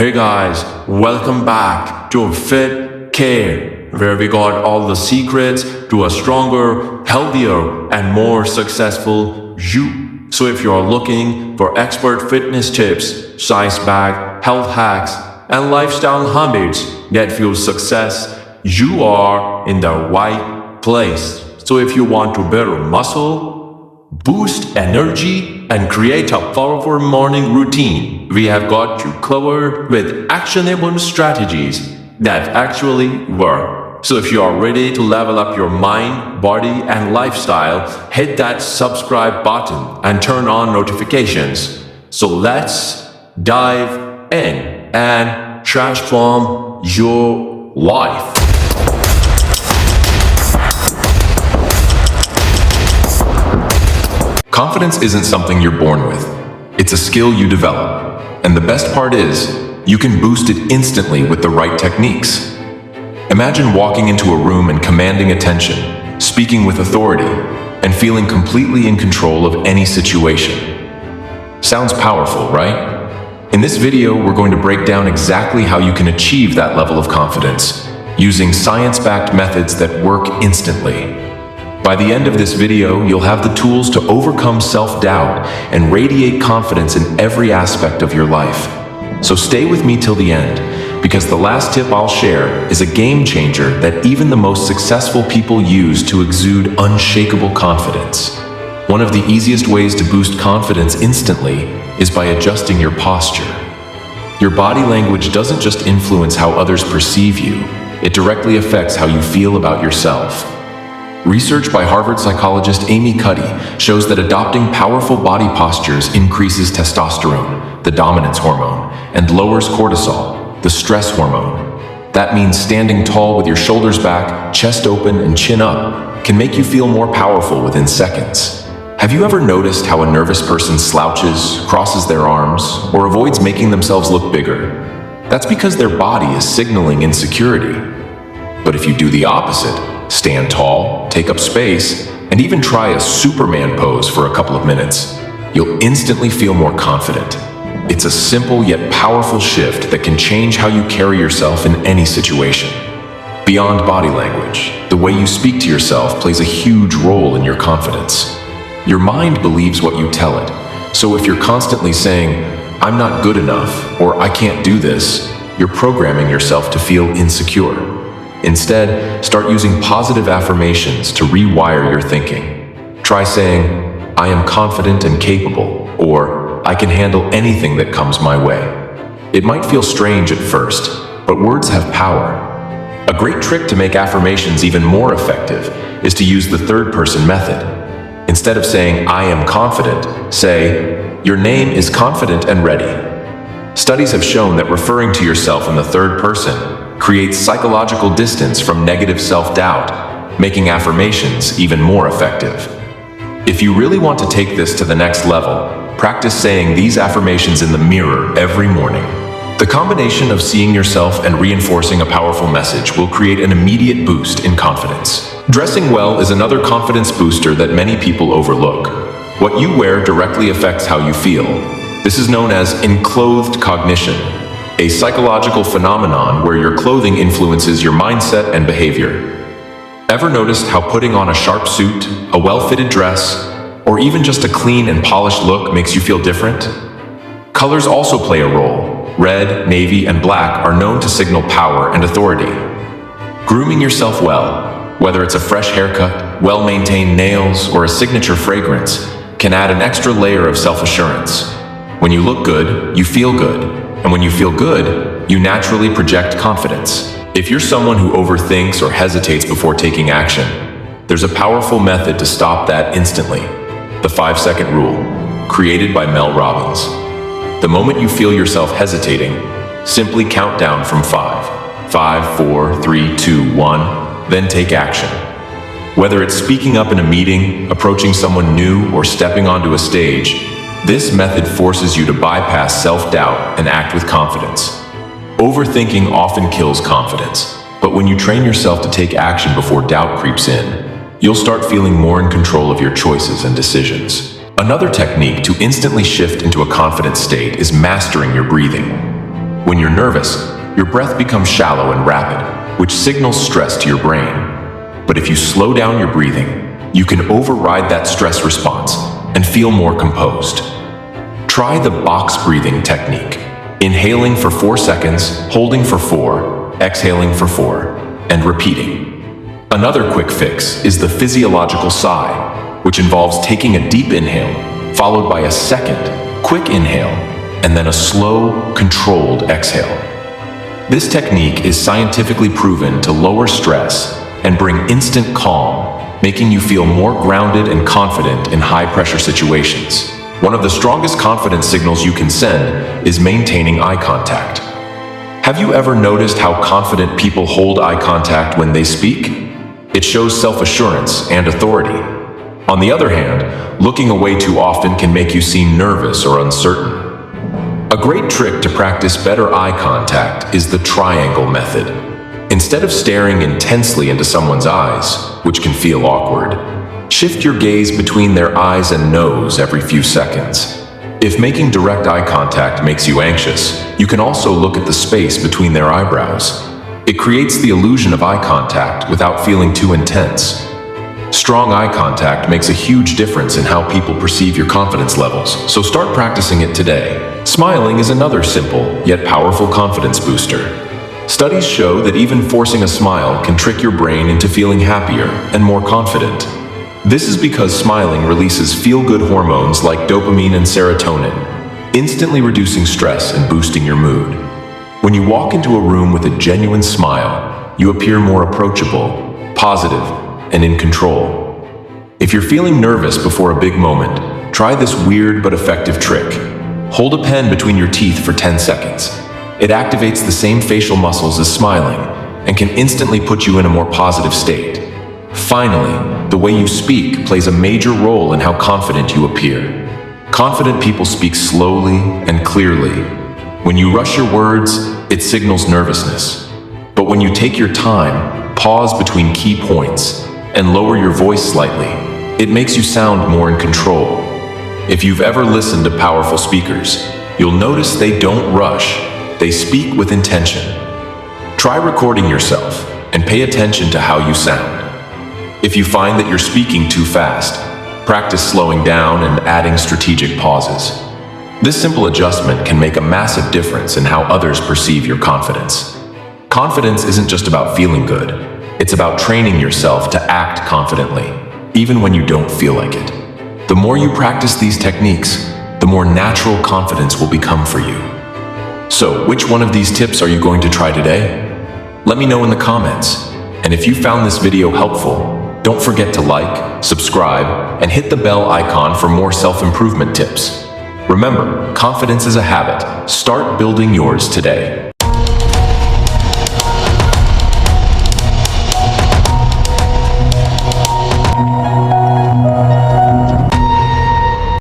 Hey guys, welcome back to Fit Care, where we got all the secrets to a stronger, healthier, and more successful you. So if you're looking for expert fitness tips, size bag, health hacks, and lifestyle habits that fuel success, you are in the right place. So if you want to build muscle, boost energy, and create a powerful morning routine, we have got you covered with actionable strategies that actually work. So if you are ready to level up your mind, body, and lifestyle, hit that subscribe button and turn on notifications. So let's dive in and transform your life. Confidence isn't something you're born with. It's a skill you develop. And the best part is, you can boost it instantly with the right techniques. Imagine walking into a room and commanding attention, speaking with authority, and feeling completely in control of any situation. Sounds powerful, right? In this video, we're going to break down exactly how you can achieve that level of confidence, using science-backed methods that work instantly. By the end of this video, you'll have the tools to overcome self-doubt and radiate confidence in every aspect of your life. So stay with me till the end, because the last tip I'll share is a game changer that even the most successful people use to exude unshakable confidence. One of the easiest ways to boost confidence instantly is by adjusting your posture. Your body language doesn't just influence how others perceive you, it directly affects how you feel about yourself. Research by Harvard psychologist Amy Cuddy shows that adopting powerful body postures increases testosterone, the dominance hormone, and lowers cortisol, the stress hormone. That means standing tall with your shoulders back, chest open, and chin up can make you feel more powerful within seconds. Have you ever noticed how a nervous person slouches, crosses their arms, or avoids making themselves look bigger? That's because their body is signaling insecurity. But if you do the opposite, stand tall, take up space, and even try a Superman pose for a couple of minutes, you'll instantly feel more confident. It's a simple yet powerful shift that can change how you carry yourself in any situation. Beyond body language, the way you speak to yourself plays a huge role in your confidence. Your mind believes what you tell it, so if you're constantly saying, "I'm not good enough," or "I can't do this," you're programming yourself to feel insecure. Instead, start using positive affirmations to rewire your thinking. Try saying, "I am confident and capable," or "I can handle anything that comes my way." It might feel strange at first, but words have power. A great trick to make affirmations even more effective is to use the third-person method. Instead of saying, "I am confident," say, "Your name is confident and ready." Studies have shown that referring to yourself in the third person creates psychological distance from negative self-doubt, making affirmations even more effective. If you really want to take this to the next level, practice saying these affirmations in the mirror every morning. The combination of seeing yourself and reinforcing a powerful message will create an immediate boost in confidence. Dressing well is another confidence booster that many people overlook. What you wear directly affects how you feel. This is known as enclothed cognition, a psychological phenomenon where your clothing influences your mindset and behavior. Ever noticed how putting on a sharp suit, a well-fitted dress, or even just a clean and polished look makes you feel different? Colors also play a role. Red, navy, and black are known to signal power and authority. Grooming yourself well, whether it's a fresh haircut, well-maintained nails, or a signature fragrance, can add an extra layer of self-assurance. When you look good, you feel good. And when you feel good, you naturally project confidence. If you're someone who overthinks or hesitates before taking action, there's a powerful method to stop that instantly. The 5-second rule, created by Mel Robbins. The moment you feel yourself hesitating, simply count down from 5. 5, 4, 3, 2, 1, then take action. Whether it's speaking up in a meeting, approaching someone new, or stepping onto a stage, this method forces you to bypass self-doubt and act with confidence. Overthinking often kills confidence, but when you train yourself to take action before doubt creeps in, you'll start feeling more in control of your choices and decisions. Another technique to instantly shift into a confident state is mastering your breathing. When you're nervous, your breath becomes shallow and rapid, which signals stress to your brain. But if you slow down your breathing, you can override that stress response and feel more composed. Try the box breathing technique. Inhaling for 4 seconds, holding for 4, exhaling for 4, and repeating. Another quick fix is the physiological sigh, which involves taking a deep inhale, followed by a second, quick inhale, and then a slow, controlled exhale. This technique is scientifically proven to lower stress and bring instant calm, making you feel more grounded and confident in high-pressure situations. One of the strongest confidence signals you can send is maintaining eye contact. Have you ever noticed how confident people hold eye contact when they speak? It shows self-assurance and authority. On the other hand, looking away too often can make you seem nervous or uncertain. A great trick to practice better eye contact is the triangle method. Instead of staring intensely into someone's eyes, which can feel awkward, shift your gaze between their eyes and nose every few seconds. If making direct eye contact makes you anxious, you can also look at the space between their eyebrows. It creates the illusion of eye contact without feeling too intense. Strong eye contact makes a huge difference in how people perceive your confidence levels, so start practicing it today. Smiling is another simple, yet powerful confidence booster. Studies show that even forcing a smile can trick your brain into feeling happier and more confident. This is because smiling releases feel-good hormones like dopamine and serotonin, instantly reducing stress and boosting your mood. When you walk into a room with a genuine smile, you appear more approachable, positive, and in control. If you're feeling nervous before a big moment, try this weird but effective trick. Hold a pen between your teeth for 10 seconds. It activates the same facial muscles as smiling and can instantly put you in a more positive state. Finally, the way you speak plays a major role in how confident you appear. Confident people speak slowly and clearly. When you rush your words, it signals nervousness. But when you take your time, pause between key points, and lower your voice slightly, it makes you sound more in control. If you've ever listened to powerful speakers, you'll notice they don't rush, they speak with intention. Try recording yourself and pay attention to how you sound. If you find that you're speaking too fast, practice slowing down and adding strategic pauses. This simple adjustment can make a massive difference in how others perceive your confidence. Confidence isn't just about feeling good. It's about training yourself to act confidently, even when you don't feel like it. The more you practice these techniques, the more natural confidence will become for you. So, which one of these tips are you going to try today? Let me know in the comments. And if you found this video helpful, don't forget to like, subscribe, and hit the bell icon for more self-improvement tips. Remember, confidence is a habit. Start building yours today.